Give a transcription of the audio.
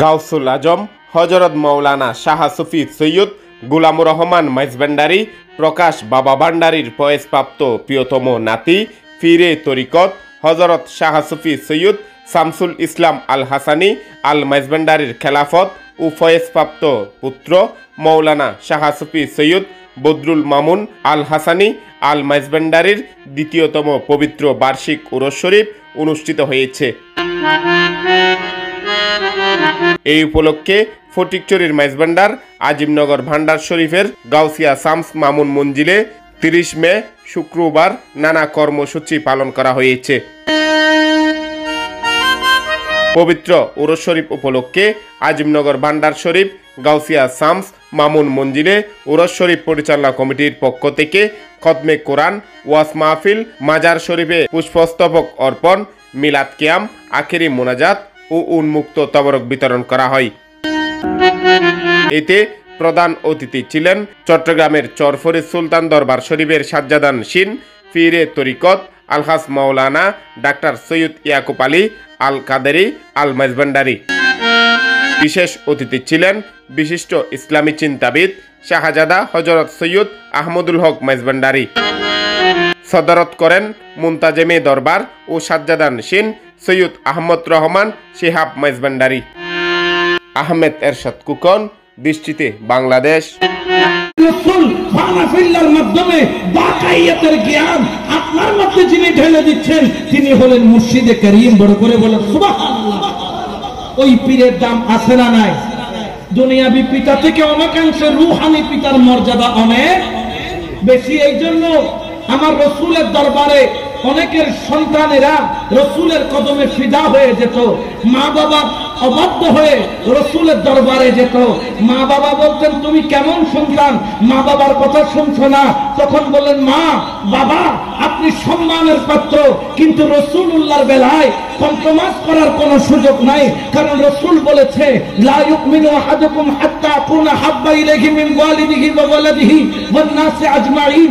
গাউসুল আজম হযরত মাওলানা শাহ সুফি সৈয়দ গুলামুর রহমান মাইজভান্ডারী প্রকাশ বাবা ভান্ডারীর ফয়েজপ্রাপ্ত প্রিয়তম নাতি ফিরে তরিকত হযরত শাহ সুফি সৈয়দ শামসুল ইসলাম আল হাসানী আল মাইজভান্ডারীর খেলাফত ও ফয়েজপ্রাপ্ত পুত্র মাওলানা শাহ সুফি সৈয়দ বদরুল মামুন আল হাসানী আল মাইজভান্ডারীর দ্বিতীয়তম পবিত্র বার্ষিক উরস শরীফ অনুষ্ঠিত হয়েছে। এই উপলক্ষে ফটিকছড়ির মাইজভান্ডার আজিমনগর ভান্ডার শরীফের গাউসিয়া শামস মামুন মঞ্জিলে 30 মে শুক্রবার নানা কর্মসূচি পালন করা হয়েছে। পবিত্র উরস শরীফ উপলক্ষে আজিমনগর ভান্ডার শরীফ গাউসিয়া শামস মামুন মঞ্জিলে উরস শরীফ পরিচালনা কমিটির পক্ষ থেকে খতমে কোরআন, ওয়াজ মাহফিল, মাজার শরীফে পুষ্পস্তবক অর্পণ, মিলাদ কিয়াম, আখেরি মোনাজাত ও উন্মুক্ত তবরক বিতরণ করা হয়। এতে প্রধান অতিথি ছিলেন চট্টগ্রামের চরফরি সুলতান দরবার শরীফের সাজ্জাদান শিন ফিরে তরিকত আলহাজ মাওলানা ডাক্তার সৈয়দ ইয়াকুব আলী আল কাদেরী আল মাইজভান্ডারী। বিশেষ অতিথি ছিলেন বিশিষ্ট ইসলামী চিন্তাবিদ শাহজাদা হযরত সৈয়দ আহমদুল হক মাইজভান্ডারী। সদরত করেন মুনতাজেমে দরবার ও সাজ্জাদান শিন সৈয়দ আহমদ রহমান শিহাব মাইজভান্ডারী। আহমেদ এরশাদ কুকন, দৃষ্টিতে বাংলাদেশ। রাসূল ফানাফিল্লার মাধ্যমে বাকাইয়াতের জ্ঞান আপনার মধ্যে যিনি ঢেলে দিচ্ছেন তিনি হলেন মুর্শিদে করিম। বড় করে বলেন সুবহানাল্লাহ। ওই পীরের দাম আছে না নাই? দুনিয়াবি পিতা থেকে অনেকাংশে রূহানি পিতার মর্যাদা অনেক বেশি। এই জন্য আমার রাসূলের দরবারে অনেকের সন্তানেরা রাসূলের কদমে ফিদা হয়ে যেত, মা বাবা অবাধ্য হয়ে রাসূলের দরবারে যেত। মা বাবা বলতেন তুমি কেমন সন্তান, মা বাবার কথা শুনছো না। তখন বললেন মা বাবা আপনি সম্মানের পাত্র, কিন্তু রাসূলুল্লাহর বেলায় কম্প্রোমাইজ করার কোনো সুযোগ নাই। কারণ রাসূল বলেছে লা ইউমিনু আহাদুকুম হাত্তা আকুনা হাব্বা ইলাইহি মিন ওয়ালিদিহি ওয়া ওয়ালাদিহি ওয়ান নাসি আজমাইন।